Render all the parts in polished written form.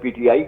PTI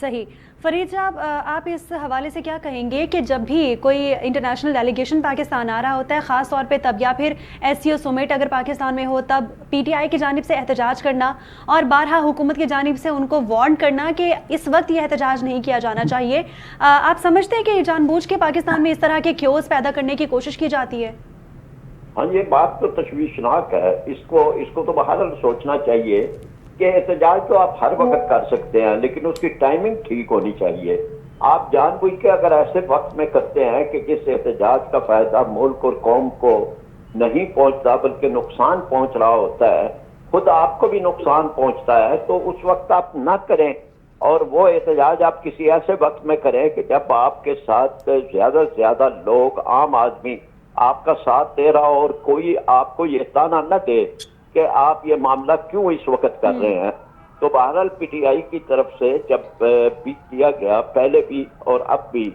صحیح. فرید صاحب آپ اس حوالے سے کیا کہیں گے کہ جب بھی کوئی انٹرنیشنل ڈیلیگیشن پاکستان آ رہا ہوتا ہے خاص طور پہ تب، یا پھر ایس سی او سمٹ اگر پاکستان میں ہو تب، پی ٹی آئی کی جانب سے احتجاج کرنا اور بارہا حکومت کی جانب سے ان کو وارن کرنا کہ اس وقت یہ احتجاج نہیں کیا جانا چاہیے، آپ سمجھتے ہیں کہ جان بوجھ کے پاکستان میں اس طرح کے کیوس پیدا کرنے کی کوشش کی جاتی ہے؟ ہاں یہ بات تو تشویشناک ہے. اس کو تو بہرحال سوچنا چاہیے کہ احتجاج تو آپ ہر وقت کر سکتے ہیں لیکن اس کی ٹائمنگ ٹھیک ہونی چاہیے. آپ جان بوجھ کے اگر ایسے وقت میں کرتے ہیں کہ جس احتجاج کا فائدہ ملک اور قوم کو نہیں پہنچتا بلکہ نقصان پہنچ رہا ہوتا ہے، خود آپ کو بھی نقصان پہنچتا ہے، تو اس وقت آپ نہ کریں. اور وہ احتجاج آپ کسی ایسے وقت میں کریں کہ جب آپ کے ساتھ زیادہ سے زیادہ لوگ، عام آدمی آپ کا ساتھ دے رہا ہو اور کوئی آپ کو یہ تانا نہ دے کہ آپ یہ معاملہ کیوں اس وقت کر رہے ہیں. تو بہرحال پی ٹی آئی کی طرف سے جب بھی کیا گیا پہلے بھی اور اب بھی،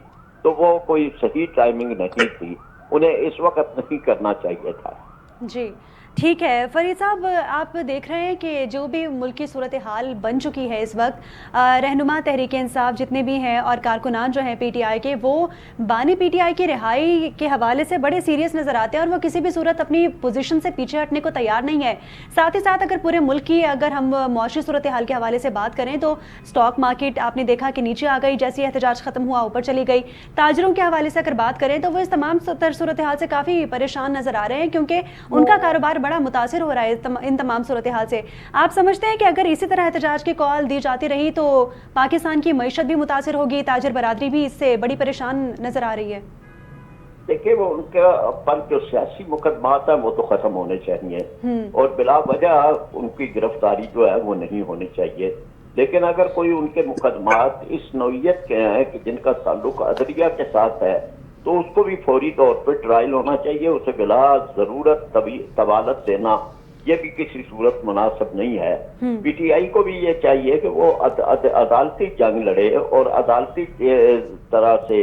تو وہ کوئی صحیح ٹائمنگ نہیں تھی، انہیں اس وقت نہیں کرنا چاہیے تھا. جی ٹھیک ہے. فرید صاحب آپ دیکھ رہے ہیں کہ جو بھی ملکی صورتحال بن چکی ہے اس وقت، رہنما تحریک انصاف جتنے بھی ہیں اور کارکنان جو ہیں پی ٹی آئی کے، وہ بانی پی ٹی آئی کی رہائی کے حوالے سے بڑے سیریس نظر آتے ہیں اور وہ کسی بھی صورت اپنی پوزیشن سے پیچھے ہٹنے کو تیار نہیں ہے. ساتھ ہی ساتھ اگر پورے ملک کی اگر ہم معاشی صورتحال کے حوالے سے بات کریں تو اسٹاک مارکیٹ آپ نے دیکھا کہ نیچے آ گئی، جیسے احتجاج ختم ہوا اوپر چلی گئی. تاجروں کے حوالے سے اگر بات کریں تو وہ اس تمام صورتحال سے کافی پریشان نظر آ رہے ہیں کیونکہ ان کا کاروبار بڑا متاثر ہو رہا ہے ان تمام صورتحال سے. آپ سمجھتے ہیں کہ اگر اسی طرح احتجاج کی کال دی جاتی رہی تو پاکستان کی معیشت بھی متاثر ہوگی، تاجر برادری بھی اس سے بڑی پریشان نظر آ رہی ہے؟ دیکھیں وہ ان کے پر جو سیاسی مقدمات ہیں وہ تو ختم ہونے چاہیے اور بلا وجہ ان کی گرفتاری جو ہے وہ نہیں ہونی چاہیے. لیکن اگر کوئی ان کے مقدمات اس نوعیت کے ہیں کہ جن کا تعلق عدلیہ کے ساتھ ہے تو اس کو بھی فوری طور پر ٹرائل ہونا چاہیے. اسے بلا ضرورت طوالت دینا یہ بھی کسی صورت مناسب نہیں ہے. پی ٹی آئی کو بھی یہ چاہیے کہ وہ عدالتی جنگ لڑے اور عدالتی طرح سے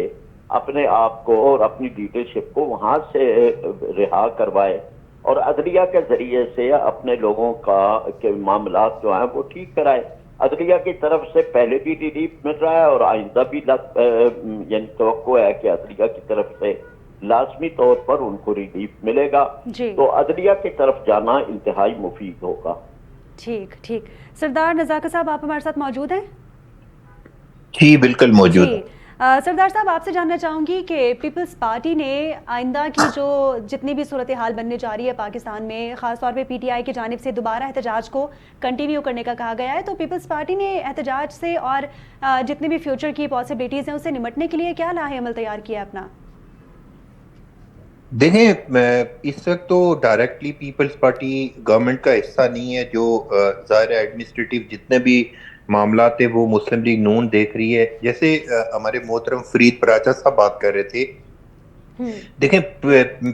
اپنے آپ کو اور اپنی لیڈرشپ کو وہاں سے رہا کروائے اور عدلیہ کے ذریعے سے اپنے لوگوں کے معاملات جو ہیں وہ ٹھیک کرائے. عدلیہ کی طرف سے پہلے بھی ریلیف مل رہا ہے اور آئندہ بھی یعنی توقع ہے کہ عدلیہ کی طرف سے لازمی طور پر ان کو ریلیف ملے گا. تو عدلیہ کی طرف جانا انتہائی مفید ہوگا. ٹھیک ٹھیک. سردار نزاکت صاحب آپ ہمارے ساتھ موجود ہیں؟ جی بالکل موجود. سردار صاحب آپ سے جاننا چاہوں گی کہ پیپلز پارٹی نے آئندہ کی جو جتنی بھی صورتحال بننے جا رہی ہے پاکستان میں، خاص طور پہ پی ٹی آئی کی جانب سے دوبارہ احتجاج کو کنٹینیو کرنے کا کہا گیا ہے، تو پیپلز پارٹی نے احتجاج سے اور جتنی بھی فیوچر کی پاسبلٹیز ہیں اس سے نمٹنے کے لیے کیا لاہ عمل تیار کیا اپنا؟ دیکھیں اس وقت تو ڈائریکٹلی پیپلز پارٹی گورنمنٹ کا حصہ نہیں ہے. جو ظاہر ایڈمنسٹریٹو جتنے بھی معاملات وہ مسلم لیگ نون دیکھ رہی ہے. جیسے ہمارے محترم فرید پراچا صاحب بات کر رہے تھے، دیکھیں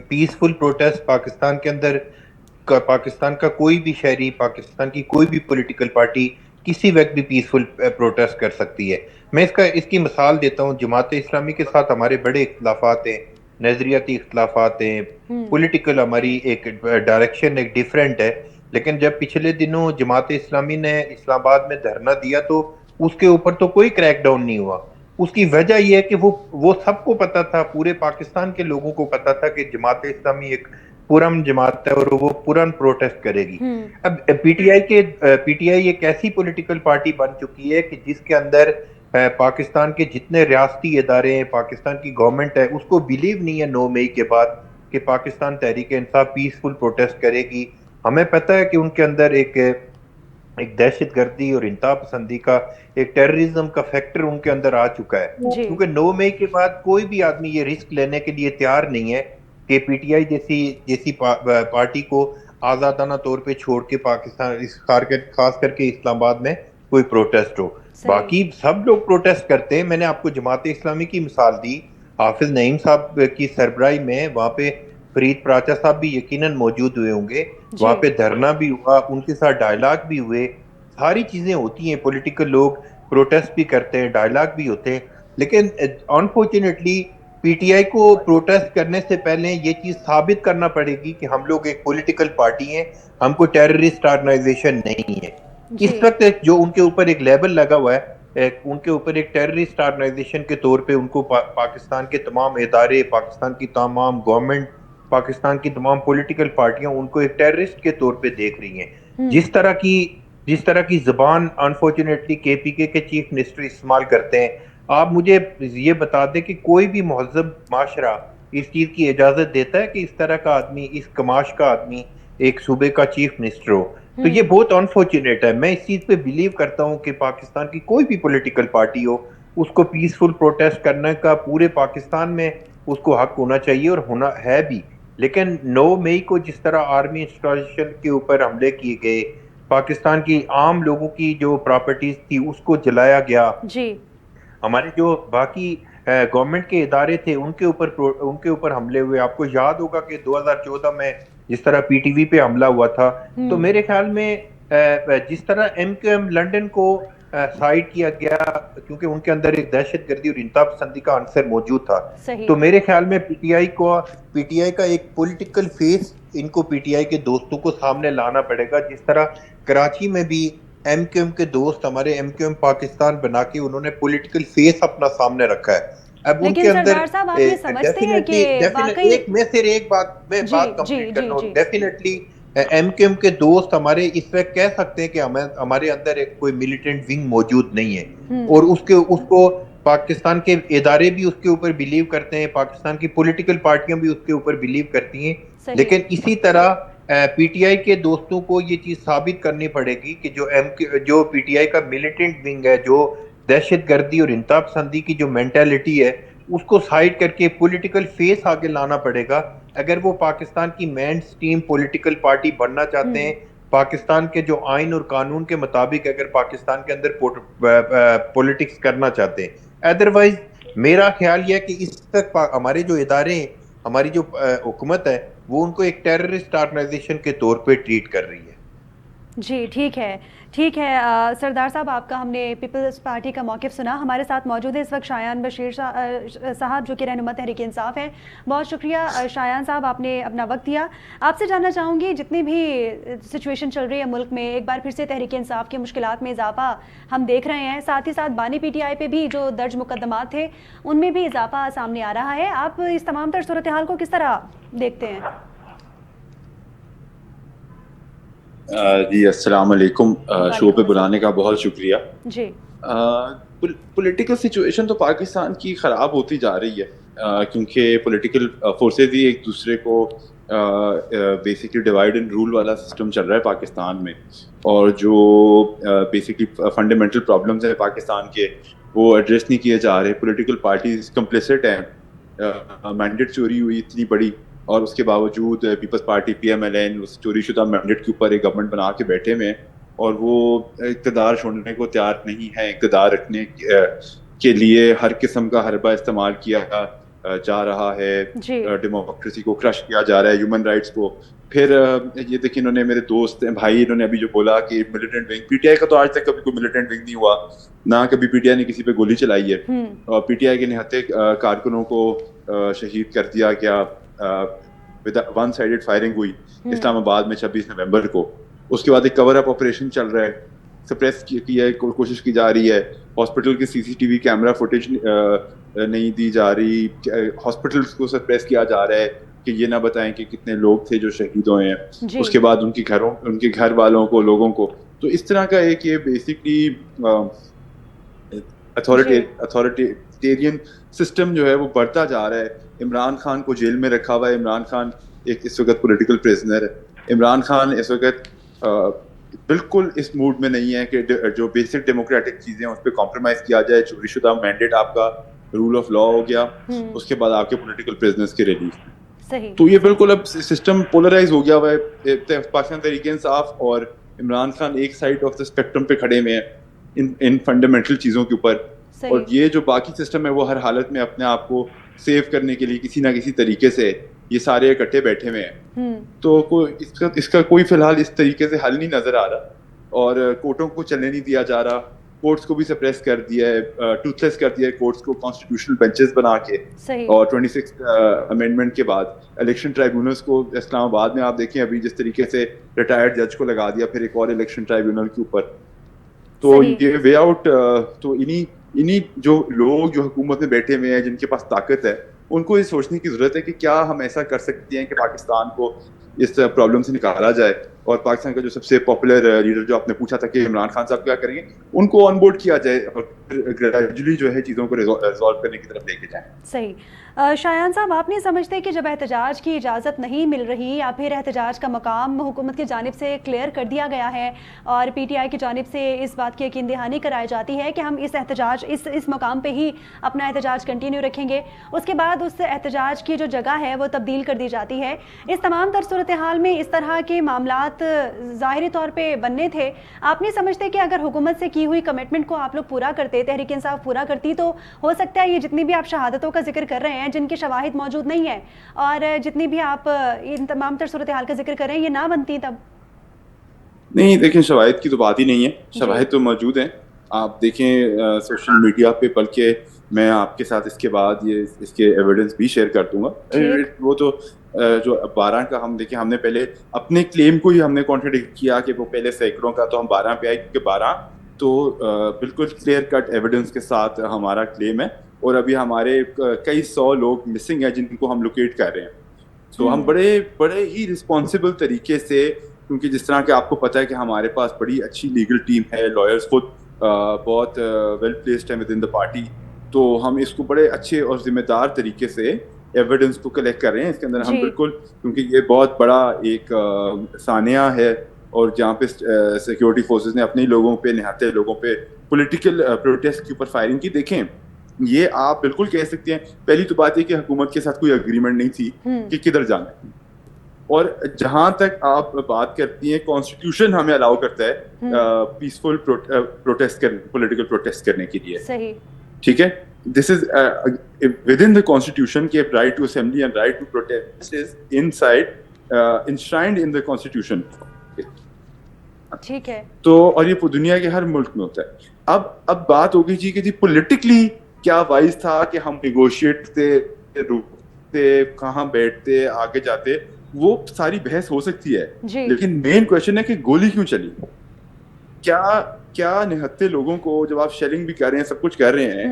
پیسفل پروٹیسٹ پاکستان کے اندر، پاکستان کا کوئی بھی شہری، پاکستان کی کوئی بھی پولیٹیکل پارٹی کسی وقت بھی پیسفل پروٹیسٹ کر سکتی ہے. میں اس کی مثال دیتا ہوں. جماعت اسلامی کے ساتھ ہمارے بڑے اختلافات ہیں، نظریاتی اختلافات ہیں، پولیٹیکل ہماری ایک ڈائریکشن ایک ڈیفرنٹ ہے. لیکن جب پچھلے دنوں جماعت اسلامی نے اسلام آباد میں دھرنا دیا تو اس کے اوپر تو کوئی کریک ڈاؤن نہیں ہوا. اس کی وجہ یہ ہے کہ وہ سب کو پتا تھا، پورے پاکستان کے لوگوں کو پتا تھا کہ جماعت اسلامی ایک پرامن جماعت ہے اور وہ پرامن پروٹیسٹ کرے گی. اب پی ٹی آئی ایک ایسی پولیٹیکل پارٹی بن چکی ہے کہ جس کے اندر پاکستان کے جتنے ریاستی ادارے ہیں، پاکستان کی گورنمنٹ ہے، اس کو بیلیو نہیں ہے 9 مئی کے بعد کہ پاکستان تحریک انصاف پیسفل پروٹیسٹ کرے گی. ہمیں پتہ ہے کہ ان کے اندر ایک دہشت گردی اور انتہا پسندی کا ایک ٹیررزم کا فیکٹر ان کے اندر آ چکا ہے. کیونکہ 9 مئی کے بعد کوئی بھی آدمی یہ رسک لینے کے لیے تیار نہیں ہے کہ پی ٹی آئی جیسی پارٹی کو آزادانہ طور پہ چھوڑ کے پاکستان خاص کر کے اسلام آباد میں کوئی پروٹیسٹ ہو. باقی سب لوگ پروٹیسٹ کرتے ہیں. میں نے آپ کو جماعت اسلامی کی مثال دی، حافظ نعیم صاحب کی سربراہی میں وہاں پہ فرید پراچا صاحب بھی یقیناً موجود ہوئے ہوں گے. وہاں پہ دھرنا بھی ہوا، ان کے ساتھ ڈائلاگ بھی ہوئے، ساری چیزیں ہوتی ہیں. پولیٹیکل لوگ پروٹیسٹ بھی کرتے ہیں، ڈائلاگ بھی ہوتے ہیں. لیکن انفارچونیٹلی پی ٹی آئی کو پروٹیسٹ کرنے سے پہلے یہ چیز ثابت کرنا پڑے گی کہ ہم لوگ ایک پولیٹیکل پارٹی ہیں، ہم کو ٹیررسٹ آرگنائزیشن نہیں ہے. اس وقت جو ان کے اوپر ایک لیبل لگا ہوا ہے ان کے اوپر ایک ٹیررسٹ آرگنائزیشن کے طور پہ ان کو پاکستان کے تمام ادارے، پاکستان کی تمام گورنمنٹ، پاکستان کی تمام پولیٹیکل پارٹیاں ان کو ایک ٹیررسٹ کے طور پہ دیکھ رہی ہیں. جس طرح کی زبان انفارچونیٹلی کے پی کے چیف منسٹر استعمال کرتے ہیں، آپ مجھے یہ بتا دیں کہ کوئی بھی مہذب معاشرہ اس چیز کی اجازت دیتا ہے کہ اس طرح کا آدمی، اس کماش کا آدمی ایک صوبے کا چیف منسٹر ہو؟ تو یہ بہت انفارچونیٹ ہے. میں اس چیز پہ بلیو کرتا ہوں کہ پاکستان کی کوئی بھی پولیٹیکل پارٹی ہو، اس کو پیسفل پروٹیسٹ کرنے کا پورے پاکستان میں اس کو حق ہونا چاہیے، اور ہونا ہے بھی. لیکن 9 مئی کو جس طرح آرمی انسٹالیشن کے اوپر حملے کیے گئے، پاکستان کی عام لوگوں کی جو پراپرٹیز تھی اس کو جلایا گیا، ہمارے جو باقی گورنمنٹ کے ادارے تھے ان کے اوپر حملے ہوئے. آپ کو یاد ہوگا کہ 2014 میں جس طرح پی ٹی وی پہ حملہ ہوا تھا. تو میرے خیال میں جس طرح ایم کیو ایم لنڈن کو سائڈ کیا گیا کیونکہ ان کے اندر ایک دہشت گردی اور انتہا پسندی کا عنصر موجود تھا، تو میرے خیال میں پی ٹی آئی کا ایک پولیٹیکل فیس ان کو پی ٹی آئی کے دوستوں کو سامنے لانا پڑے گا. جس طرح کراچی میں بھی ایم کیو ایم کے دوست ہمارے ایم کیو ایم پاکستان بنا کے انہوں نے پولیٹیکل فیس اپنا سامنے رکھا ہے. اب ان کے اندر ڈیفینیٹلی ایم کیو ایم کے دوست ہمارے اس وقت کہہ سکتے ہیں کہ ہمارے اندر ایک کوئی ملیٹنٹ ونگ موجود نہیں ہے، اور اس کو پاکستان کے ادارے بھی اس کے اوپر بلیو کرتے ہیں، پاکستان کی پولیٹیکل پارٹیاں بھی اس کے اوپر بلیو کرتی ہیں. لیکن اسی طرح پی ٹی آئی کے دوستوں کو یہ چیز ثابت کرنی پڑے گی کہ جو پی ٹی آئی کا ملیٹنٹ ونگ ہے، جو دہشت گردی اور انتہا پسندی کی جو مینٹالٹی ہے، اس کو سائڈ کر کے پولیٹیکل فیس آگے لانا پڑے گا اگر وہ پاکستان کی مین سٹریم پولیٹیکل پارٹی بننا چاہتے ہیں. پاکستان کے جو آئین اور قانون کے مطابق اگر پاکستان کے اندر پولیٹکس کرنا چاہتے ہیں. ادروائز میرا خیال یہ ہے کہ اس تک ہمارے جو ادارے ہیں، ہماری جو حکومت ہے، وہ ان کو ایک ٹیررسٹ آرگنائزیشن کے طور پہ ٹریٹ کر رہی ہے. جی ٹھیک ہے سردار صاحب، آپ کا ہم نے پیپلز پارٹی کا موقف سنا. ہمارے ساتھ موجود ہے اس وقت شایان بشیر صاحب جو کہ رہنما تحریک انصاف ہیں. بہت شکریہ شایان صاحب، آپ نے اپنا وقت دیا. آپ سے جاننا چاہوں گی جتنی بھی سچویشن چل رہی ہے ملک میں، ایک بار پھر سے تحریک انصاف کی مشکلات میں اضافہ ہم دیکھ رہے ہیں، ساتھ ہی ساتھ بانی پی ٹی آئی پہ بھی جو درج مقدمات تھے ان میں بھی اضافہ سامنے آ رہا ہے. آپ اس تمام تر صورتحال کو کس طرح دیکھتے ہیں؟ جی السلام علیکم، شو پہ بلانے کا بہت شکریہ. جی پولیٹیکل سچویشن تو پاکستان کی خراب ہوتی جا رہی ہے کیونکہ پولیٹیکل فورسز ہی ایک دوسرے کو بیسکلی ڈیوائڈ اینڈ رول والا سسٹم چل رہا ہے پاکستان میں، اور جو بیسکلی فنڈامنٹل پرابلمز ہیں پاکستان کے وہ ایڈریس نہیں کیے جا رہے. پولیٹیکل پارٹیز کمپلیسٹ ہیں. مینڈیٹ چوری ہوئی اتنی بڑی، اور اس کے باوجود Peoples Party P M L N اس چوری شدہ مینڈیٹ کے اوپر ایک گورنمنٹ بنا کے بیٹھے ہوئے ہیں، اور وہ اقتدار چھوڑنے کو تیار نہیں ہے. اقتدار رکھنے کے لیے ہر قسم کا حربہ استعمال کیا جا رہا ہے. ڈیموکریسی کو کرش کیا جا رہا ہے، ہیومن رائٹس کو. پھر یہ دیکھیں، انہوں نے میرے دوست ہیں بھائی، انہوں نے ابھی جو بولا کہ militant wing, P T I کا تو آج تک کبھی کوئی ملیٹنٹ ونگ نہیں ہوا، نہ کبھی پی ٹی آئی نے کسی پہ گولی چلائی ہے. اور پی ٹی آئی کے نہتے کارکنوں کو شہید کر دیا گیا، ون سائیڈڈ فائرنگ ہوئی اسلام آباد میں 26 نومبر کو. اس کے بعد ایک کور اپ آپریشن چل رہا ہے، سپریس کی ہے کوشش کی جا رہی ہے. ہاسپٹل کے C C T V camera footage نہیں دی جا رہی، ہاسپٹلس کو سپریس کیا جا رہا ہے کہ یہ نہ بتائیں کہ کتنے لوگ تھے جو شہید ہوئے ہیں. اس کے بعد ان کے گھر والوں کو، لوگوں کو. تو اس طرح کا ایک یہ بیسکلی اتھارٹیرین سسٹم جو ہے وہ بڑھتا جا رہا ہے. عمران خان کو جیل میں رکھا ہوا ہے. عمران خان ایک اس وقت پولیٹیکل پریزنر ہے. عمران خان اس وقت بالکل اس موڈ میں نہیں ہے کہ جو بیسک ڈیموکریٹک چیزیں اس پہ کمپرومائز کیا جائے. چوری شدہ مینڈیٹ آپ کا رول آف لا ہو گیا، اس کے بعد آپ کے پولیٹیکل پریزنرز کے ریلیف. تو یہ بالکل اب سسٹم پولرائز ہو گیا ہوا ہے. پاکستان تحریک انصاف اور عمران خان ایک سائڈ آف دا اسپیکٹرم پہ کھڑے ہوئے ہیں ان فنڈامنٹل چیزوں کے اوپر، اور یہ جو باقی سسٹم ہے وہ ہر حالت میں اپنے آپ کو سیو کرنے کے لیے کسی نہ کسی طریقے سے یہ سارے اکٹھے بیٹھے ہوئے ہیں. تو اس کا کوئی فی الحال اس طریقے سے حل نہیں نظر آ رہا، اور کورٹوں کو چلنے نہیں دیا جا رہا. کورٹس کو بھی سپریس کر دیا ہے، ٹوتھ لیس کر دیا ہے کورٹس کو کانسٹیٹیوشنل بینچز بنا کے. اور 26 امینڈمنٹ کے بعد الیکشن ٹرائیبیونلز کو اسلام آباد میں آپ دیکھیں ابھی جس طریقے سے ریٹائرڈ جج کو لگا دیا، پھر ایک اور الیکشن ٹرائیبیونل کے اوپر. تو صحیح. یہ وے آؤٹ تو انہی جو لوگ جو حکومت میں بیٹھے ہوئے ہیں جن کے پاس طاقت ہے ان کو یہ سوچنے کی ضرورت ہے کہ کیا ہم ایسا کر سکتے ہیں کہ پاکستان کو اس پرابلم سے نکالا جائے. اور پاکستان کا جو سب سے پاپولر لیڈر جو آپ نے پوچھا تھا کہ عمران خان صاحب کیا کریں گے, ان کو آن بورڈ کیا جائے اور گریجولی جو ہے چیزوں کو ریزالو کرنے کی طرف لے کے جائیں. صحیح. شایان صاحب, آپ نہیں سمجھتے کہ جب احتجاج کی اجازت نہیں مل رہی یا پھر احتجاج کا مقام حکومت کی جانب سے کلیئر کر دیا گیا ہے اور پی ٹی آئی کی جانب سے اس بات کی یقین دہانی کرائی جاتی ہے کہ ہم اس مقام پہ ہی اپنا احتجاج کنٹینیو رکھیں گے, اس کے بعد اس احتجاج کی جو جگہ ہے وہ تبدیل کر دی جاتی ہے, اس تمام تر صورتحال میں اس طرح کے معاملات ظاہری طور پہ بننے تھے, آپ نہیں سمجھتے کہ اگر حکومت سے کی ہوئی کمٹمنٹ کو آپ لوگ پورا کرتے, تحریک انصاف پورا کرتی, تو ہو سکتا ہے یہ جتنی بھی آپ شہادتوں کا ذکر کر رہے ہیں جن کی شواہد موجود نہیں ہے اور جتنی بھی آپ ان تمام تر صورتحال کا ذکر کر رہے ہیں یہ نہ بنتی تب؟ نہیں دیکھیں, شواہد کی تو بات ہی نہیں ہے, شواہد تو موجود ہیں. آپ دیکھیں سوشل میڈیا پہ, بلکہ میں آپ کے ساتھ اس کے بعد اس کے ایویڈنس بھی شیئر کر دوں گا. وہ تو جو 12 کا ہم دیکھیں, ہم نے پہلے اپنے کلیم کو ہی ہم نے کانٹراڈکٹ کیا کہ وہ پہلے سینکڑوں کا, تو ہم 12 پہ آئے کیونکہ 12 تو بالکل کلیئر کٹ ایویڈنس کے ساتھ ہمارا کلیم ہے, اور ابھی ہمارے کئی 100 لوگ مسنگ ہیں جن کو ہم لوکیٹ کر رہے ہیں. تو ہم بڑے ہی رسپانسبل طریقے سے, کیونکہ جس طرح کہ آپ کو پتہ ہے کہ ہمارے پاس بڑی اچھی لیگل ٹیم ہے, لائرز خود بہت ویل پلیسڈ ہیں ود ان دا پارٹی, تو ہم اس کو بڑے اچھے اور ذمہ دار طریقے سے ایویڈنس کو کلیکٹ کر رہے ہیں. اس کے اندر ہم بالکل, کیونکہ یہ بہت بڑا ایک سانحہ ہے اور جہاں پہ سیکورٹی فورسز نے اپنے لوگوں پہ, نہاتے لوگوں پہ پولیٹیکل پروٹیسٹ کے اوپر فائرنگ کی. دیکھیں یہ آپ بالکل کہہ سکتے ہیں, پہلی تو بات یہ کہ حکومت کے ساتھ کوئی اگریمنٹ نہیں تھی کہ کدھر جانا ہے, اور جہاں تک آپ بات کرتی ہیں کانسٹیٹیوشن ہمیں الاؤ کرتا ہے پیسفل پروٹیسٹ پولیٹیکل پروٹیسٹ کرنے کے لیے. صحیح, ٹھیک ہے, this is with in the constitution کہ right to assembly and right to protest is inside enshrined in the constitution. ٹھیک ہے, تو اور یہ دنیا کے ہر ملک میں ہوتا ہے. اب بات ہوگی جی کہ جی پولیٹیکلی کیا وائز تھا کہ ہم نیگوشیٹ کرتے, رکتے, کہاں بیٹھتے, آگے جاتے, وہ ساری بحث ہو سکتی ہے, لیکن مین کوشچن ہے کہ گولی کیوں چلی. کیا نہتے لوگوں کو, جب آپ شیلنگ بھی کر رہے ہیں, سب کچھ کر رہے ہیں,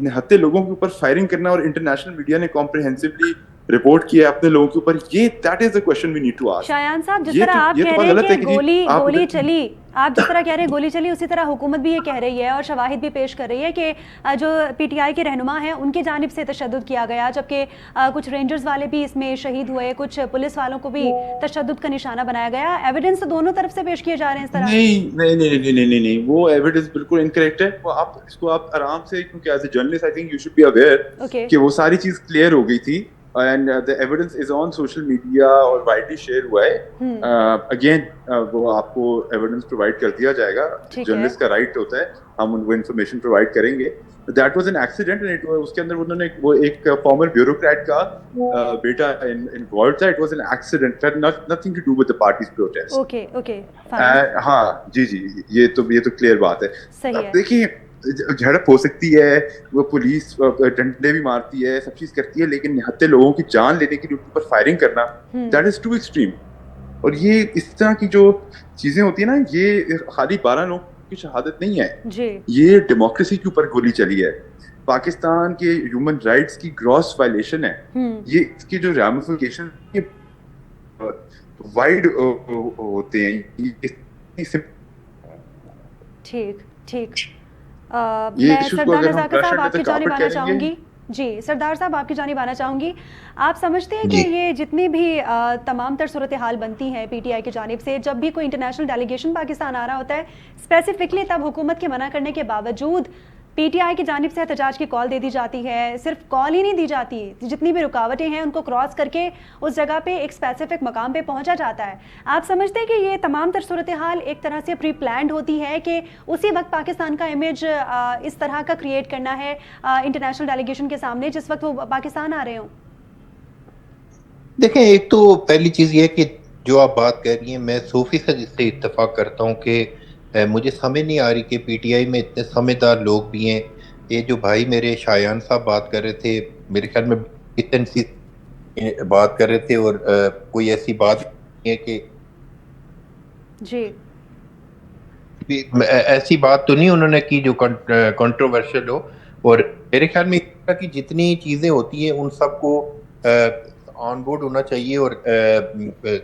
نہتے لوگوں کے اوپر فائرنگ کرنا, اور انٹرنیشنل میڈیا نے کمپریہنسولی رپورٹ کیا اپنے لوگوں کے اوپر, یہ that is the question we need to ask. Shayan صاحب, جس طرح آپ کہہ رہے ہیں کہ گولی چلی, آپ جس طرح کہہ رہے ہیں گولی چلی, اسی طرح حکومت بھی یہ کہہ رہی ہے اور شواہد بھی پیش کر رہی ہے کہ جو پی ٹی آئی کے رہنما ہیں ان کی جانب سے تشدد کیا گیا, جبکہ کچھ رینجرز والے بھی اس میں شہید ہوئے, کچھ پولیس والوں کو بھی تشدد کا نشانہ بنایا گیا. ایویڈنس تو دونوں طرف سے پیش کیے جا رہے ہیں اس طرح. نہیں, وہ ایویڈنس بالکل انکریکٹ ہے. آپ اس کو آپ آرام سے, کیونکہ as a journalist I think you should be aware کہ وہ ساری چیز کلیئر ہو گئی تھی, and the evidence is on social media اور widely share ہوا ہے. again وہ آپ کو ایویڈنس پرووائڈ کر دیا جائے گا, جرنلسٹ کا رائٹ ہوتا ہے, ہم ان کو انفارمیشن پرووائڈ کریں گے. that was an accident and اس کے اندر انہوں نے وہ ایک فارمر بیوروکریٹ کا بیٹا involved تھا. it was an accident, it had nothing to do with the party's protest. okay ہاں جی یہ تو کلیئر بات ہے. صحیح ہے. دیکھیے جھڑپ ہو سکتی ہے, وہ پولیس ڈنڈے بھی مارتی ہے, سب چیز کرتی ہے, لیکن نہتے لوگوں کی جان لینے کے لیے ان پر فائرنگ کرنا, دیٹ از ٹو ایکسٹریم. اور یہ اس طرح کی جو چیزیں ہوتی ہیں نا, یہ خالی 12 لوگوں کی شہادت نہیں ہے, یہ ڈیموکریسی کے اوپر گولی چلی ہے, پاکستان کے ہیومن رائٹس کی گراس وائلیشن ہے. یہ اس کے جو رامفیکیشن وائڈ ہوتے ہیں. ٹھیک. میں سردار رضاکر صاحب آپ کی جانب آنا چاہوں گی. جی سردار صاحب آپ کی جانب آنا چاہوں گی. آپ سمجھتے ہیں کہ یہ جتنی بھی تمام تر صورتحال بنتی ہیں پی ٹی آئی کی جانب سے, جب بھی کوئی انٹرنیشنل ڈیلیگیشن پاکستان آ رہا ہوتا ہے اسپیسیفکلی, تب حکومت کے منع کرنے کے باوجود پی ٹی آئی کی جانب سے احتجاج کی کال دے دی جاتی ہے. صرف کال ہی نہیں دی جاتی, جتنی بھی رکاوٹیں ہیں ان کو کراس کر کے اس جگہ پہ ایک اسپیسیفک مقام پہ پہنچا جاتا ہے. آپ سمجھتے ہیں کہ یہ تمام تر صورتحال ایک طرح سے پری پلانڈ ہوتی ہے کہ اسی وقت پاکستان کا امیج اس طرح کا کریٹ کرنا ہے انٹرنیشنل ڈیلیگیشن کے سامنے جس وقت وہ پاکستان آ رہے ہوں؟ دیکھیں, ایک تو پہلی چیز یہ کہ جو آپ بات کہہ رہی ہیں, میں صوفی سے جس سے اتفاق کرتا ہوں کہ مجھے سمجھ نہیں آ رہی کہ پی ٹی آئی میں اتنے سمجھدار لوگ بھی ہیں. یہ جو بھائی میرے شایان صاحب بات کر رہے تھے, میرے خیال میں اتنی بات کر رہے تھے, اور کوئی ایسی بات نہیں ہے کہ ایسی بات تو نہیں انہوں نے کی جو کنٹروورشل ہو. اور میرے خیال میں اس طرح کی جتنی چیزیں ہوتی ہیں ان سب کو آن بورڈ ہونا چاہیے, اور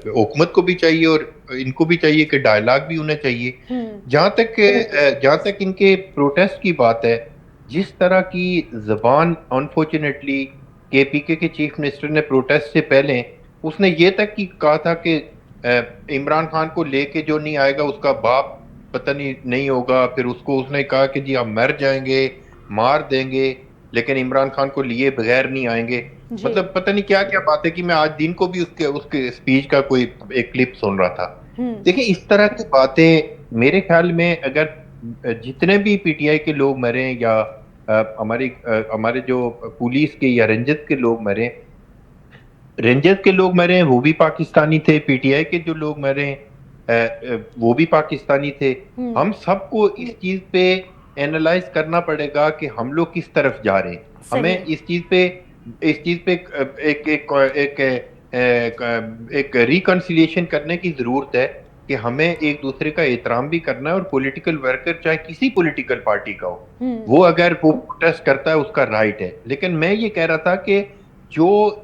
حکومت کو بھی چاہیے اور ان کو بھی چاہیے کہ ڈائلاگ بھی ہونا چاہیے. جہاں تک ان کے پروٹیسٹ کی بات ہے, جس طرح کی زبان انفارچونیٹلی کے پی کے چیف منسٹر نے پروٹیسٹ سے پہلے اس نے یہ تک کی کہا تھا کہ عمران خان کو لے کے جو نہیں آئے گا اس کا باپ پتہ نہیں ہوگا. پھر اس نے کہا کہ جی ہم مر جائیں گے, مار دیں گے, لیکن عمران خان کو لیے بغیر نہیں آئیں گے. مطلب پتہ نہیں کیا کیا باتیں کی. میں آج دن کو بھی اس کے اسپیچ کا کوئی ایک کلپ سن رہا تھا. دیکھیں اس طرح کی باتیں میرے خیال میں اگر جتنے بھی پی ٹی آئی کے لوگ مریں یا ہمارے جو پولیس کے یا رینجرز کے لوگ مریں, رینجرز کے لوگ مرے وہ بھی پاکستانی تھے, پی ٹی آئی کے جو لوگ مرے وہ بھی پاکستانی تھے. ہم سب کو اس چیز پہ اینالائز کرنا پڑے گا کہ ہم لوگ کس طرف جا رہے ہیں. ہمیں اس چیز پہ ایک ریکنسیلیشن کرنے کی ضرورت ہے کہ ہمیں ایک دوسرے کا احترام بھی کرنا ہے. اور پولیٹیکل ورکر چاہے کسی پولیٹیکل پارٹی کا ہو, وہ اگر وہ پروٹیسٹ کرتا ہے اس کا رائٹ ہے. لیکن میں یہ کہہ رہا تھا کہ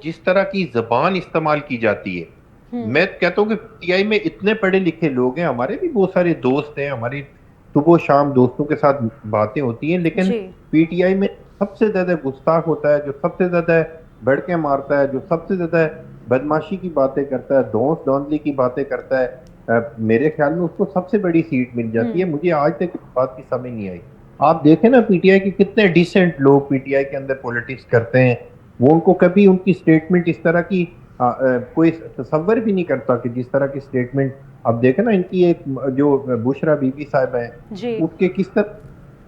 جس طرح کی زبان استعمال کی جاتی ہے, میں کہتا ہوں کہ پی ٹی آئی میں اتنے پڑھے لکھے لوگ ہیں, ہمارے بھی بہت سارے دوست ہیں, ہماری صبح و شام دوستوں کے ساتھ باتیں ہوتی ہیں, لیکن پی ٹی آئی میں سب سے زیادہ گستاخ ہوتا ہے, جو سب سے زیادہ بڑکیں مارتا ہے, جو سب سے زیادہ بدماشی کی باتیں کرتا ہے, دونس دھاندلی کی باتیں کرتا ہے, میرے خیال میں اس کو سب سے بڑی سیٹ مل جاتی ہے. مجھے آج تک اس بات کی سمجھ نہیں آئی. آپ دیکھیں نا پی ٹی آئی کے کتنے ڈیسنٹ لوگ پی ٹی آئی کے اندر پولیٹکس کرتے ہیں, وہ ان کو کبھی ان کی سٹیٹمنٹ اس طرح کی کوئی تصور بھی نہیں کرتا کہ جس طرح کی سٹیٹمنٹ اب دیکھیں نا ان کی ایک جو بشرا بی بی صاحب ہیں, اس کے کس طرح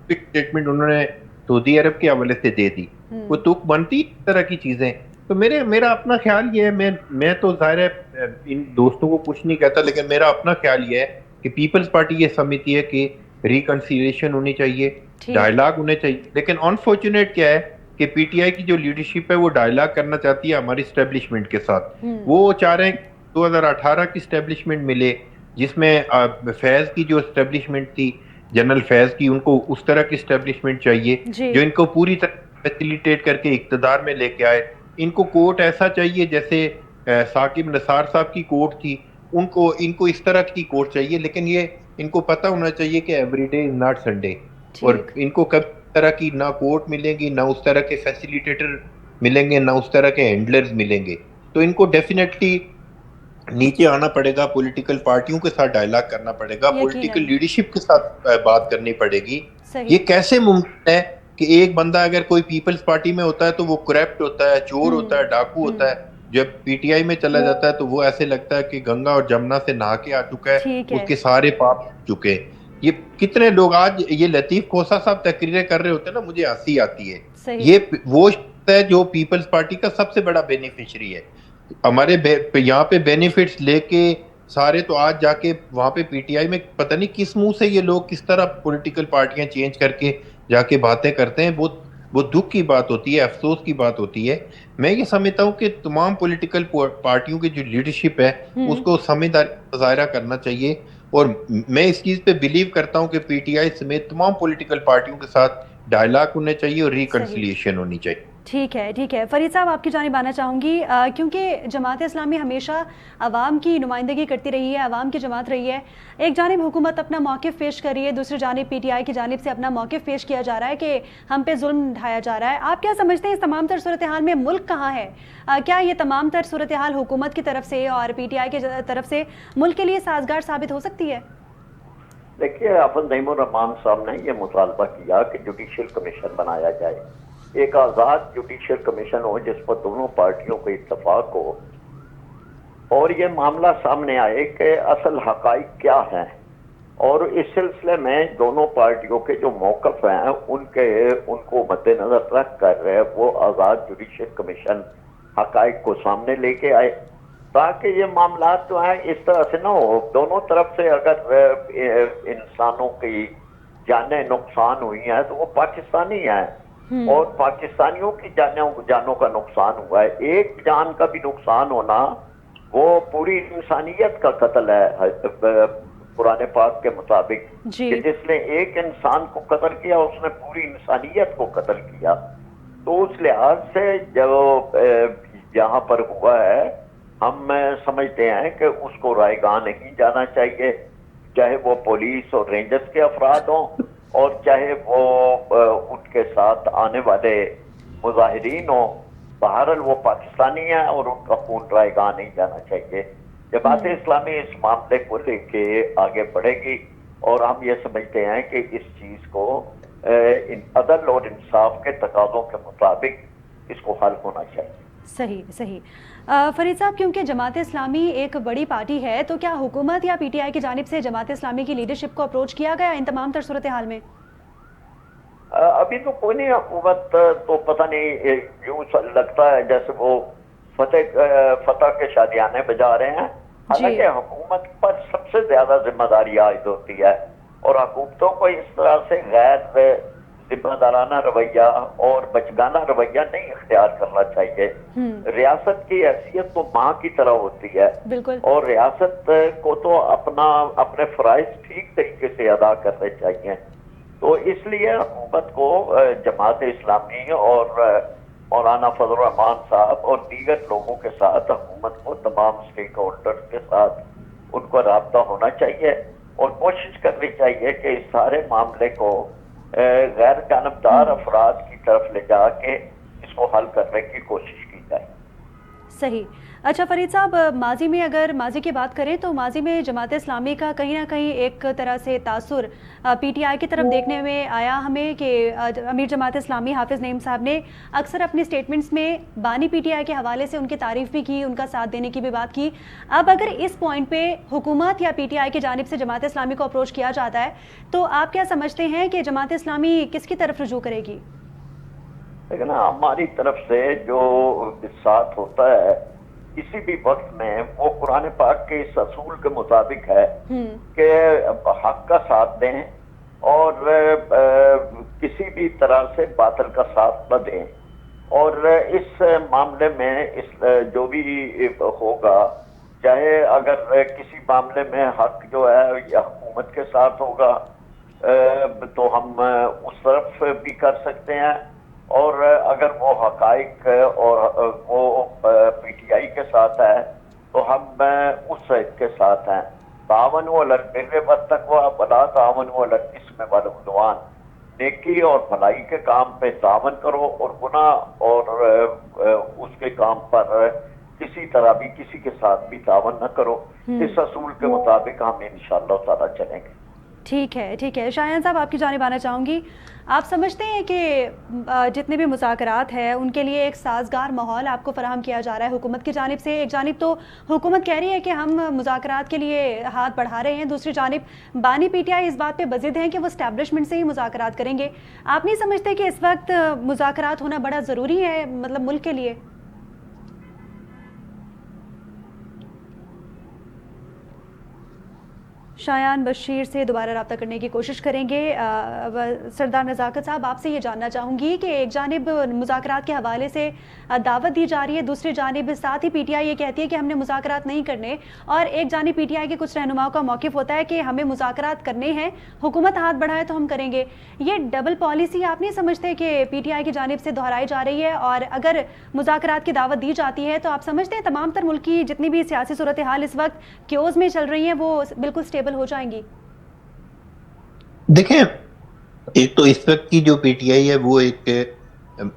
سٹیٹمنٹ انہوں نے سعودی عرب کے حوالے سے دے دی. وہ تک بنتی اس طرح کی چیزیں. تو میرا اپنا خیال یہ ہے, میں تو ظاہر ہے ان دوستوں کو کچھ نہیں کہتا, لیکن میرا اپنا خیال یہ ہے کہ پیپلز پارٹی یہ سمجھتی ہے کہ ریکنسیلیشن ہونی چاہیے, ڈائلاگ ہونے چاہیے. لیکن انفارچونیٹ کیا ہے کہ پی ٹی آئی کی جو لیڈرشپ ہے وہ ڈائلاگ کرنا چاہتی ہے ہماری اسٹیبلشمنٹ کے ساتھ. وہ چاہ رہے ہیں 2018 کی اسٹیبلشمنٹ ملے جس میں فیض کی جو اسٹیبلشمنٹ تھی, جنرل فیض کی, ان کو اس طرح کی اسٹیبلشمنٹ چاہیے جو ان کو پوری طرح فیسیلیٹیٹ کر کے اقتدار میں لے کے آئے. ان کو کوٹ ایسا چاہیے جیسے ثاقب نثار صاحب کی کوٹ تھی, ان کو اس طرح کی کوٹ چاہیے. لیکن یہ ان کو پتہ ہونا چاہیے کہ every day is not Sunday, اور ان کو کب طرح کی نہ کوٹ ملیں گی, نہ اس طرح کے فیسیلیٹیٹر ملیں گے, نہ اس طرح کے ہینڈلرز ملیں گے. تو ان کو ڈیفینیٹلی نیچے آنا پڑے گا, پولیٹیکل پارٹیوں کے ساتھ ڈائلاگ کرنا پڑے گا, پولیٹیکل لیڈرشپ کے ساتھ بات کرنی پڑے گی. یہ کیسے ممکن ہے کہ ایک بندہ اگر کوئی پیپلز پارٹی میں ہوتا ہے تو وہ کرپٹ ہوتا ہے, چور ہوتا ہے, ڈاکو ہوتا ہے, جب پی ٹی آئی میں چلا جاتا ہے تو وہ ایسے لگتا ہے کہ گنگا اور جمنا سے نہا کے آ چکا ہے, اس کے سارے پاپ چکے ہیں. یہ کتنے لوگ آج یہ لطیف کھوسا صاحب تقریریں کر رہے ہوتے ہیں نا, مجھے ہنسی آتی ہے. یہ وہ شخص ہے جو پیپلز پارٹی کا سب سے بڑا بینیفیشری ہے. ہمارے یہاں پہ بینیفٹس لے کے سارے, تو آج جا کے وہاں پہ پی ٹی آئی میں پتہ نہیں کس منہ سے یہ لوگ کس طرح پولیٹیکل پارٹیاں چینج کر کے جا کے باتیں کرتے ہیں. بہت دکھ کی بات ہوتی ہے, افسوس کی بات ہوتی ہے. میں یہ سمجھتا ہوں کہ تمام پولیٹیکل پارٹیوں کی جو لیڈرشپ ہے اس کو سمجھداری کا مظاہرہ کرنا چاہیے. اور میں اس چیز پہ بلیو کرتا ہوں کہ پی ٹی آئی سمیت تمام پولیٹیکل پارٹیوں کے ساتھ ڈائلاگ ہونے چاہیے اور ریکنسیلیشن ہونی چاہیے. ٹھیک ہے. فرید صاحب آپ کی جانب آنا چاہوں گی, کیونکہ جماعت اسلامی ہمیشہ عوام کی نمائندگی کرتی رہی ہے, عوام کی جماعت رہی ہے. ایک جانب حکومت اپنا موقف پیش کر رہی ہے, دوسری جانب پی ٹی آئی کی جانب سے اپنا موقف پیش کیا جا رہا ہے کہ ہم پہ ظلم ڈھایا جا رہا ہے. آپ کیا سمجھتے ہیں اس تمام تر صورتحال میں ملک کہاں ہے؟ کیا یہ تمام تر صورتحال حکومت کی طرف سے اور پی ٹی آئی کی طرف سے ملک کے لیے سازگار ثابت ہو سکتی ہے؟ دیکھیے, حافظ نعیم الرحمان صاحب نے یہ مطالبہ کیا کہ جوڈیشل کمیشن بنایا جائے, ایک آزاد جوڈیشل کمیشن ہو جس پر دونوں پارٹیوں کو اتفاق ہو, اور یہ معاملہ سامنے آئے کہ اصل حقائق کیا ہیں, اور اس سلسلے میں دونوں پارٹیوں کے جو موقف ہیں ان کو مد نظر رکھ کر وہ آزاد جوڈیشل کمیشن حقائق کو سامنے لے کے آئے, تاکہ یہ معاملات جو ہیں اس طرح سے نہ ہو. دونوں طرف سے اگر انسانوں کی جانیں نقصان ہوئی ہیں تو وہ پاکستانی ہیں, اور پاکستانیوں کی جانوں کا نقصان ہوا ہے. ایک جان کا بھی نقصان ہونا وہ پوری انسانیت کا قتل ہے. قرآن پاک کے مطابق جی کہ جس نے ایک انسان کو قتل کیا اس نے پوری انسانیت کو قتل کیا. تو اس لحاظ سے جو یہاں پر ہوا ہے ہم سمجھتے ہیں کہ اس کو رائے گاہ نہیں جانا چاہیے, چاہے وہ پولیس اور رینجرز کے افراد ہوں اور چاہے وہ ان کے ساتھ آنے والے مظاہرین ہوں. بہرحال وہ پاکستانی ہیں اور ان کا خون رائے گاہ نہیں جانا چاہیے. جماعت اسلامی اس معاملے کو لے کے آگے بڑھے گی اور ہم یہ سمجھتے ہیں کہ اس چیز کو عدل اور انصاف کے تقاضوں کے مطابق اس کو حل ہونا چاہیے. صحیح صحیح. فرید صاحب, کیونکہ جماعت اسلامی ایک بڑی پارٹی ہے تو کیا حکومت یا پی ٹی آئی کی جانب سے جماعت اسلامی کی لیڈرشپ کو اپروچ کیا گیا ان تمام تر صورتحال میں؟ ابھی تو کوئی نہیں. حکومت تو پتہ نہیں, یوں لگتا ہے جیسے وہ فتح کے شادیانے بجا رہے ہیں. حالانکہ حکومت پر سب سے زیادہ ذمہ داری عائد ہوتی ہے اور حکومتوں کو اس طرح سے غیر ذمہ دارانہ رویہ اور بچگانہ رویہ نہیں اختیار کرنا چاہیے. ریاست کی حیثیت تو ماں کی طرح ہوتی ہے بالکل, اور ریاست کو تو اپنے فرائض ٹھیک طریقے سے ادا کرنے چاہیے. تو اس لیے حکومت کو جماعت اسلامی اور مولانا فضل الرحمان صاحب اور دیگر لوگوں کے ساتھ حکومت کو تمام اسٹیک ہولڈر کے ساتھ ان کو رابطہ ہونا چاہیے اور کوشش کرنی چاہیے کہ اس سارے معاملے کو غیر جانبدار افراد کی طرف لے جا کے اس کو حل کرنے کی کوشش کی جائے. صحیح. اچھا فرید صاحب, ماضی میں اگر ماضی کی بات کریں تو ماضی میں جماعت اسلامی کا کہیں نہ کہیں ایک طرح سے تاثر پی ٹی آئی کی طرف دیکھنے میں آیا ہمیں کہ امیر جماعت اسلامی حافظ نعیم صاحب نے اکثر اپنی سٹیٹمنٹس میں بانی پی ٹی آئی کے حوالے سے ان کی تعریف بھی کی, ان کا ساتھ دینے کی بھی بات کی. اب اگر اس پوائنٹ پہ حکومت یا پی ٹی آئی کی جانب سے جماعت اسلامی کو اپروچ کیا جاتا ہے تو آپ کیا سمجھتے ہیں کہ جماعت اسلامی کس کی طرف رجوع کرے گی؟ لیکن ہماری طرف سے جو ساتھ ہوتا ہے کسی بھی وقت میں وہ قرآن پاک کے اس اصول کے مطابق ہے کہ حق کا ساتھ دیں اور کسی بھی طرح سے باطل کا ساتھ نہ دیں. اور اس معاملے میں جو بھی ہوگا, چاہے اگر کسی معاملے میں حق جو ہے یا حکومت کے ساتھ ہوگا تو ہم اس طرف بھی کر سکتے ہیں, اور اگر وہ حقائق اور وہ پی ٹی آئی کے ساتھ ہے تو ہم اس کے ساتھ ہیں. تعاونوا علی البر والتقوی ولا تعاونوا علی الاثم والعدوان. نیکی اور بھلائی کے کام پہ تعاون کرو اور گناہ اور اس کے کام پر کسی طرح بھی کسی کے ساتھ بھی تعاون نہ کرو. اس اصول کے مطابق ہم انشاءاللہ تعالی چلیں گے. ٹھیک ہے ٹھیک ہے. شایان صاحب, آپ کی جانب آنا چاہوں گی. آپ سمجھتے ہیں کہ جتنے بھی مذاکرات ہیں ان کے لیے ایک سازگار ماحول آپ کو فراہم کیا جا رہا ہے حکومت کی جانب سے؟ ایک جانب تو حکومت کہہ رہی ہے کہ ہم مذاکرات کے لیے ہاتھ بڑھا رہے ہیں, دوسری جانب بانی پی ٹی آئی اس بات پہ بضد ہیں کہ وہ اسٹیبلشمنٹ سے ہی مذاکرات کریں گے. آپ نہیں سمجھتے کہ اس وقت مذاکرات ہونا بڑا ضروری ہے مطلب ملک کے لیے؟ شایان بشیر سے دوبارہ رابطہ کرنے کی کوشش کریں گے. سردار نزاکت صاحب, آپ سے یہ جاننا چاہوں گی کہ ایک جانب مذاکرات کے حوالے سے دعوت دی جا رہی ہے, دوسری جانب ساتھ ہی پی ٹی آئی یہ کہتی ہے کہ ہم نے مذاکرات نہیں کرنے, اور ایک جانب پی ٹی آئی کے کچھ رہنماؤں کا موقف ہوتا ہے کہ ہمیں مذاکرات کرنے ہیں, حکومت ہاتھ بڑھائے تو ہم کریں گے. یہ ڈبل پالیسی آپ نہیں سمجھتے کہ پی ٹی آئی کی جانب سے دہرائی جا رہی ہے؟ اور اگر مذاکرات کی دعوت دی جاتی ہے تو آپ سمجھتے ہیں تمام تر ملک کی جتنی بھی سیاسی صورتحال اس وقت کیوز میں چل رہی ہیں وہ بالکل اسٹیبل ہو جائیں گی؟ دیکھیں, ایک تو اس وقت کی جو پی ٹی آئی ہے وہ ایک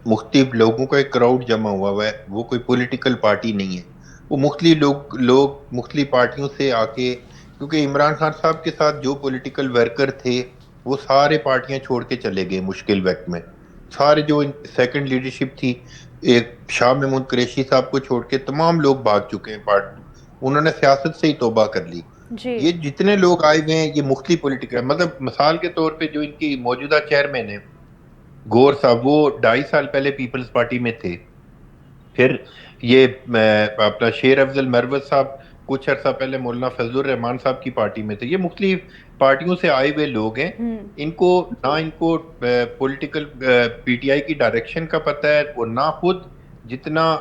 مختلف لوگوں کا ایک کراؤڈ جمع ہوا ہے, وہ کوئی پولیٹیکل پارٹی نہیں ہے. وہ مختلف لوگ مختلف پارٹیوں سے آ کے, کیونکہ عمران خان صاحب کے ساتھ جو پولیٹیکل ورکر تھے وہ سارے پارٹیاں چھوڑ کے چلے گئے مشکل وقت میں. سارے جو سیکنڈ لیڈرشپ تھی, ایک شاہ محمود قریشی صاحب کو چھوڑ کے تمام لوگ بھاگ چکے ہیں, انہوں نے سیاست سے ہی توبہ کر لی. یہ جتنے لوگ آئے ہوئے ہیں یہ مختلف پولیٹیکل, مطلب مثال کے طور پہ جو ان کی موجودہ چیئرمین ہے گور صاحب, وہ 2.5 سال پہلے پیپلز پارٹی میں تھے. پھر یہ اپنا شیر افضل مروت صاحب کچھ عرصہ پہلے مولانا فضل الرحمان صاحب کی پارٹی میں تھے. یہ مختلف پارٹیوں سے آئے ہوئے لوگ ہیں. ان کو پولیٹیکل پی ٹی آئی کی ڈائریکشن کا پتہ ہے, اور نہ خود جتنا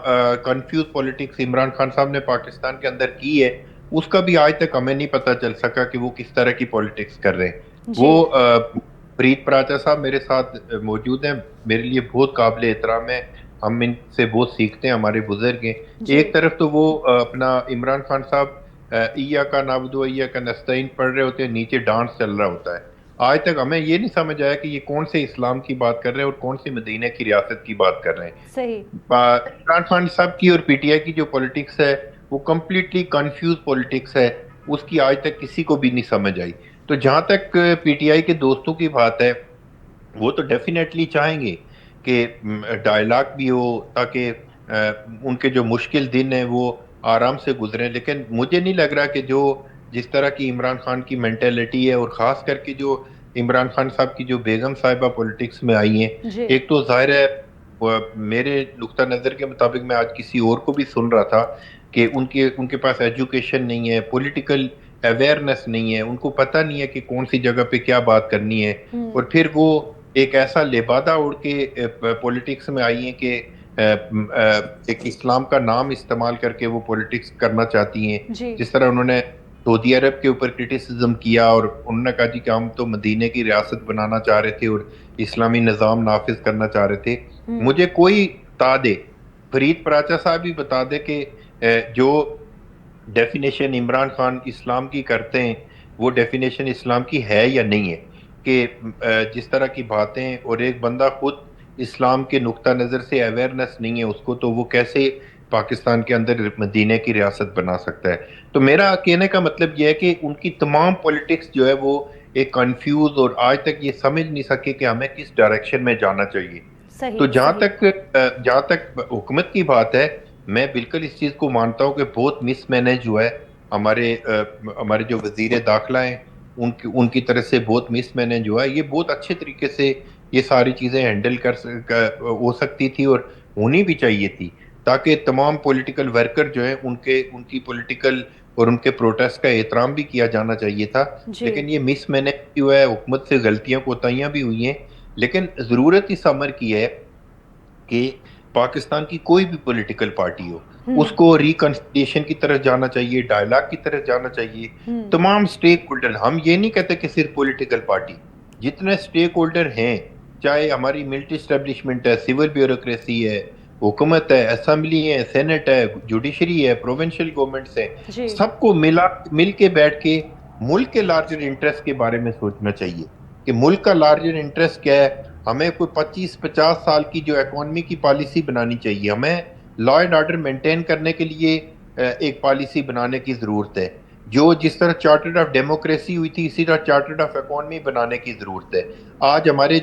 کنفیوز پولیٹکس عمران خان صاحب نے پاکستان کے اندر کی ہے اس کا بھی آج تک ہمیں نہیں پتہ چل سکا کہ وہ کس طرح کی پولیٹکس کر رہے ہیں. جی. وہ فرید پراچا صاحب میرے ساتھ موجود ہیں, میرے لیے بہت قابل احترام ہے, ہم ان سے بہت سیکھتے ہیں, ہمارے بزرگ ہیں. جی. ایک طرف تو وہ اپنا عمران خان صاحب ایاکا نعبد و ایاکا نستعین پڑھ رہے ہوتے ہیں, نیچے ڈانس چل رہا ہوتا ہے. آج تک ہمیں یہ نہیں سمجھ آیا کہ یہ کون سے اسلام کی بات کر رہے ہیں اور کون سی مدینہ کی ریاست کی بات کر رہے ہیں. صحیح. عمران خان صاحب کی اور پی ٹی آئی کی جو پولیٹکس ہے وہ کمپلیٹلی کنفیوز پولیٹکس ہے, اس کی آج تک کسی کو بھی نہیں سمجھ آئی. تو جہاں تک پی ٹی آئی کے دوستوں کی بات ہے, وہ تو ڈیفینیٹلی چاہیں گے کہ ڈائلاگ بھی ہو تاکہ ان کے جو مشکل دن ہیں وہ آرام سے گزریں. لیکن مجھے نہیں لگ رہا کہ جو جس طرح کی عمران خان کی مینٹیلٹی ہے, اور خاص کر کے جو عمران خان صاحب کی جو بیگم صاحبہ پولیٹکس میں آئی ہیں, جی. ایک تو ظاہر ہے میرے نقطہ نظر کے مطابق, میں آج کسی اور کو بھی سن رہا تھا کہ ان کے پاس ایجوکیشن نہیں ہے, پولیٹیکل اویئرنیس نہیں ہے, ان کو پتہ نہیں ہے کہ کون سی جگہ پہ کیا بات کرنی ہے. اور پھر وہ ایک ایسا لبادہ اڑ کے پولیٹکس میں آئی ہیں کہ ایک اسلام کا نام استعمال کر کے وہ پولیٹکس کرنا چاہتی ہیں. جی. جس طرح انہوں نے سعودی عرب کے اوپر کرٹیسزم کیا, اور انہوں نے کہا جی کہ ہم تو مدینہ کی ریاست بنانا چاہ رہے تھے اور اسلامی نظام نافذ کرنا چاہ رہے تھے. مجھے کوئی بتا دے, فرید پراچا صاحب بھی بتا دے کہ جو ڈیفینیشن عمران خان اسلام کی کرتے ہیں وہ ڈیفینیشن اسلام کی ہے یا نہیں ہے. کہ جس طرح کی باتیں, اور ایک بندہ خود اسلام کے نقطہ نظر سے اویئرنیس نہیں ہے اس کو, تو وہ کیسے پاکستان کے اندر مدینہ کی ریاست بنا سکتا ہے. تو میرا کہنے کا مطلب یہ ہے کہ ان کی تمام پولیٹکس جو ہے وہ ایک کنفیوز, اور آج تک یہ سمجھ نہیں سکے کہ ہمیں کس ڈائریکشن میں جانا چاہیے. تو جہاں تک حکومت کی بات ہے, میں بالکل اس چیز کو مانتا ہوں کہ بہت مس مینیج ہوا ہے. ہمارے جو وزیر داخلہ ہیں ان کی طرف سے بہت مس مینیج ہوا ہے. یہ بہت اچھے طریقے سے یہ ساری چیزیں ہینڈل ہو سکتی تھی اور ہونی بھی چاہیے تھی, تاکہ تمام پولیٹیکل ورکر جو ہیں ان کی پولیٹیکل اور ان کے پروٹیسٹ کا احترام بھی کیا جانا چاہیے تھا. لیکن یہ مس مینیج ہوا ہے, حکومت سے غلطیاں کوتاہیاں بھی ہوئی ہیں. لیکن ضرورت اس امر کی ہے کہ پاکستان کی کوئی بھی پولیٹیکل پارٹی ہو, اس کو ریکنسیلیشن کی طرف جانا چاہیے, ڈائلاگ کی طرف جانا چاہیے. تمام سٹیک ہولڈر, ہم یہ نہیں کہتے کہ صرف پولیٹیکل پارٹی, جتنے سٹیک ہولڈر ہیں, چاہے ہماری ملٹری اسٹیبلشمنٹ ہے, سول بیوروکریسی ہے, حکومت ہے, اسمبلی ہے, سینٹ ہے, جوڈیشری ہے, پروونشل گورنمنٹس ہیں, سب کو مل کے بیٹھ کے ملک کے لارجر انٹرسٹ کے بارے میں سوچنا چاہیے کہ ملک کا لارجر انٹرسٹ کیا ہے. ہمیں کوئی 25-50 سال کی جو اکانومی کی پالیسی بنانی چاہیے, ہمیں لا اینڈ آرڈر مینٹین کرنے کے لیے ایک پالیسی بنانے کی ضرورت ہے. جس طرح چارٹرڈ آف ڈیموکریسی ہوئی تھی, اسی طرح چارٹرڈ آف اکانومی بنانے کی ضرورت ہے. آج ہمارے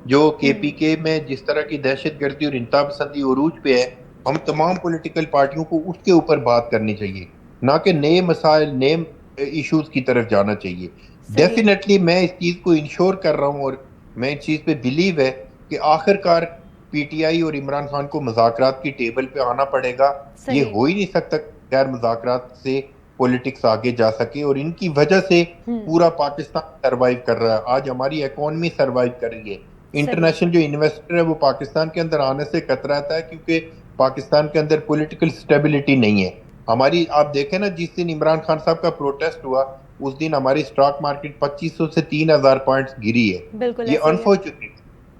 جو کے پی کے میں جس طرح کی دہشت گردی اور انتہا پسندی عروج پہ ہے, ہم تمام پولیٹیکل پارٹیوں کو اس کے اوپر بات کرنی چاہیے, نہ کہ نئے مسائل, نئے ایشوز کی طرف جانا چاہیے. ڈیفینیٹلی میں اس چیز کو انشور کر رہا ہوں, اور میں اس چیز پہ بلیو ہے کہ آخر کار پی ٹی آئی اور عمران خان کو مذاکرات کی ٹیبل پہ آنا پڑے گا. یہ ہو ہی نہیں سکتا غیر مذاکرات سے پولیٹکس آگے جا سکے, اور ان کی وجہ سے پورا پاکستان سروائیو کر رہا ہے. آج ہماری اکانومی سروائیو کر رہی ہے. انٹرنیشنل جو انویسٹر ہے وہ پاکستان کے اندر آنے سے کتراتا ہے, کیونکہ پاکستان کے اندر پولیٹیکل سٹیبلٹی نہیں ہے. آپ دیکھیں نا, جس دن عمران خان صاحب کا پروٹیسٹ ہوا اس دن ہماری اسٹاک مارکیٹ 2500 سے 3000 پوائنٹس گری ہے. یہ انفارچونیٹ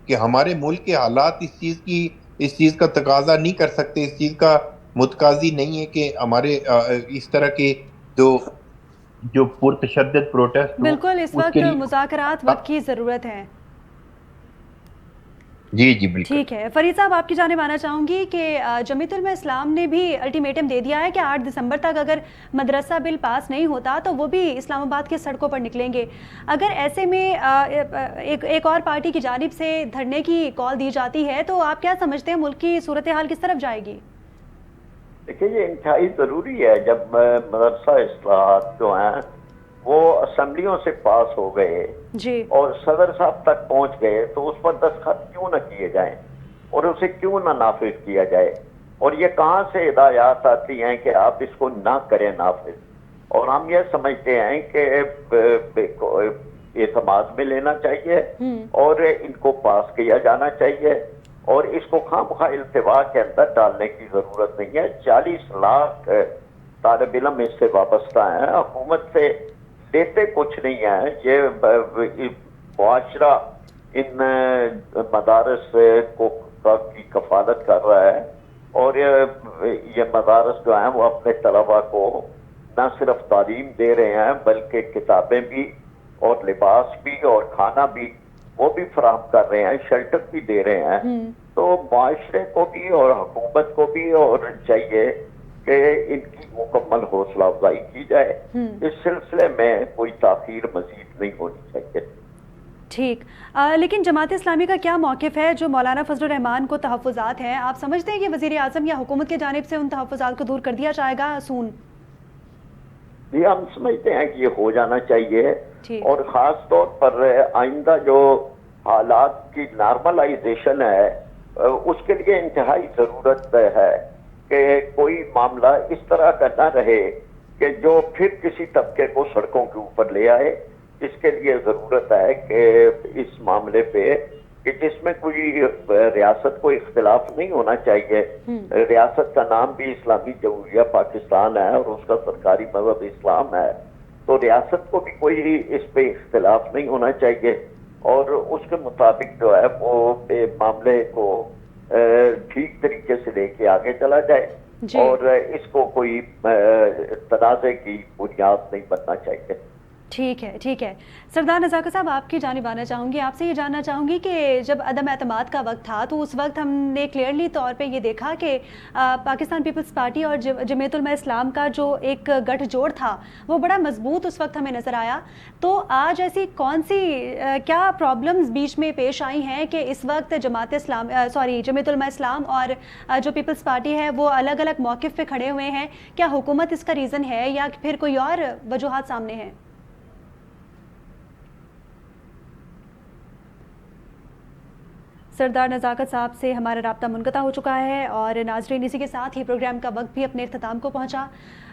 کہ ہمارے ملک کے حالات اس چیز کا تقاضا نہیں کر سکتے, اس چیز کا متقاضی نہیں ہے کہ ہمارے اس طرح کے جو پرتشدد پروٹیسٹ. بالکل, اس وقت مذاکرات وقت کی ضرورت ہے. جی بالکل ٹھیک ہے. فرید صاحب, آپ کی جانب آنا چاہوں گی کہ جمیعت علماء اسلام نے بھی الٹیمیٹم دے دیا ہے کہ 8 دسمبر تک اگر مدرسہ بل پاس نہیں ہوتا تو وہ بھی اسلام آباد کے سڑکوں پر نکلیں گے. اگر ایسے میں ایک اور پارٹی کی جانب سے دھرنے کی کال دی جاتی ہے تو آپ کیا سمجھتے ہیں ملک کی صورتحال کس طرف جائے گی؟ دیکھیے, یہ انتہائی ضروری ہے. جب مدرسہ اصلاحات جو ہیں وہ اسمبلیوں سے پاس ہو گئے اور صدر صاحب تک پہنچ گئے, تو اس پر دستخط کیوں نہ کیے جائیں اور اسے کیوں نہ نافذ کیا جائے؟ اور یہ کہاں سے ہدایات آتی ہیں کہ آپ اس کو نہ کریں نافذ؟ اور ہم یہ سمجھتے ہیں کہ اعتماد میں لینا چاہیے اور ان کو پاس کیا جانا چاہیے, اور اس کو خواہ مخواہ التوا کے اندر ڈالنے کی ضرورت نہیں ہے. 40 لاکھ طالب علم اس سے وابستہ ہیں، حکومت سے لیتے کچھ نہیں ہے. یہ معاشرہ ان مدارس کو کی کفالت کر رہا ہے، اور یہ مدارس جو ہیں وہ اپنے طلباء کو نہ صرف تعلیم دے رہے ہیں بلکہ کتابیں بھی اور لباس بھی اور کھانا بھی وہ بھی فراہم کر رہے ہیں، شیلٹر بھی دے رہے ہیں. تو معاشرے کو بھی اور حکومت کو بھی اور چاہیے کہ ان کی مکمل حوصلہ افزائی کی جائے. اس سلسلے میں کوئی تاخیر مزید نہیں ہونی چاہیے. ٹھیک، لیکن جماعت اسلامی کا کیا موقف ہے جو مولانا فضل الرحمان کو تحفظات ہیں؟ آپ سمجھتے ہیں کہ وزیر اعظم یا حکومت کی جانب سے ان تحفظات کو دور کر دیا جائے گا سون؟ جی ہم سمجھتے ہیں کہ یہ ہو جانا چاہیے، ٹھیک. اور خاص طور پر آئندہ جو حالات کی نارملائزیشن ہے اس کے لیے انتہائی ضرورت ہے کہ کوئی معاملہ اس طرح کا نہ رہے کہ جو پھر کسی طبقے کو سڑکوں کے اوپر لے آئے. اس کے لیے ضرورت ہے کہ اس معاملے پہ کہ جس میں کوئی ریاست کو اختلاف نہیں ہونا چاہیے. ریاست کا نام بھی اسلامی جمہوریہ پاکستان ہے اور اس کا سرکاری مذہب اسلام ہے، تو ریاست کو بھی کوئی اس پہ اختلاف نہیں ہونا چاہیے، اور اس کے مطابق جو ہے وہ معاملے کو ٹھیک طریقے سے لے کے آگے چلا جائے. اور اس کو کوئی تنازع کی بنیاد نہیں بننا چاہیے. ٹھیک ہے، ٹھیک ہے. سردار نزاکت صاحب آپ کی جانب آنا چاہوں گی، آپ سے یہ جاننا چاہوں گی کہ جب عدم اعتماد کا وقت تھا تو اس وقت ہم نے کلیئرلی طور پہ یہ دیکھا کہ پاکستان پیپلز پارٹی اور جمعیت علماء اسلام کا جو ایک گٹھ جوڑ تھا وہ بڑا مضبوط اس وقت ہمیں نظر آیا. تو آج ایسی کون سی کیا پرابلمز بیچ میں پیش آئی ہیں کہ اس وقت جمعیت علماء اسلام اور جو پیپلز پارٹی ہے وہ الگ الگ موقف پہ کھڑے ہوئے ہیں؟ کیا حکومت اس کا ریزن ہے یا پھر کوئی اور وجوہات سامنے ہیں؟ سردار نزاکت صاحب سے ہمارا رابطہ منقطع ہو چکا ہے، اور ناظرین اسی کے ساتھ ہی پروگرام کا وقت بھی اپنے اختتام کو پہنچا.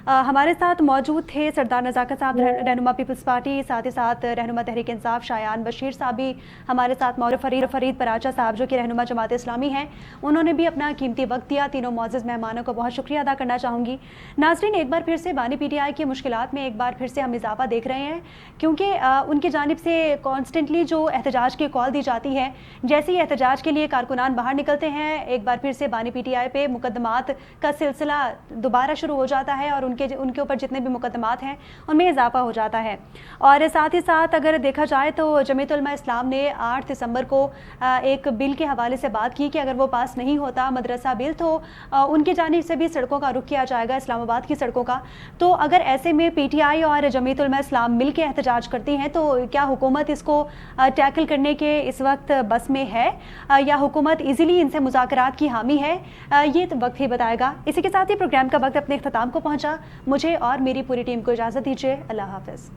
ہمارے ساتھ موجود تھے سردار نزاکت صاحب رہنما پیپلز پارٹی، ساتھ ہی ساتھ رہنما تحریک انصاف شایان بشیر صاحب بھی ہمارے ساتھ موجود، فرید پراچا صاحب جو کہ رہنما جماعت اسلامی ہیں، انہوں نے بھی اپنا قیمتی وقت دیا. تینوں معزز مہمانوں کو بہت شکریہ ادا کرنا چاہوں گی. ناظرین ایک بار پھر سے بانی پی ٹی آئی کی مشکلات میں ایک بار پھر سے ہم اضافہ دیکھ رہے ہیں، کیونکہ ان کی جانب سے کانسٹنٹلی جو احتجاج کی کال دی جاتی ہے، جیسے ہی احتجاج کے لیے کارکنان باہر نکلتے ہیں ایک بار پھر سے بانی پی ٹی آئی پہ مقدمات کا سلسلہ دوبارہ شروع ہو جاتا ہے، اور ان کے اوپر جتنے بھی مقدمات ہیں ان میں اضافہ ہو جاتا ہے. اور ساتھ ہی ساتھ اگر دیکھا جائے تو جمعیت علماء اسلام نے 8 دسمبر کو ایک بل کے حوالے سے بات کی کہ اگر وہ پاس نہیں ہوتا مدرسہ بل تو ان کی جانب سے بھی سڑکوں کا رخ کیا جائے گا، اسلام آباد کی سڑکوں کا. تو اگر ایسے میں پی ٹی آئی اور جمعیت علماء اسلام مل کے احتجاج کرتی ہیں تو کیا حکومت اس کو ٹیکل کرنے کے اس وقت بس میں ہے یا حکومت ایزیلی ان سے مذاکرات کی حامی ہے؟ یہ تو وقت ہی بتائے گا. اسی کے ساتھ ہی پروگرام کا وقت اپنے اختتام کو پہنچا. مجھے اور میری پوری ٹیم کو اجازت دیجیے. اللہ حافظ.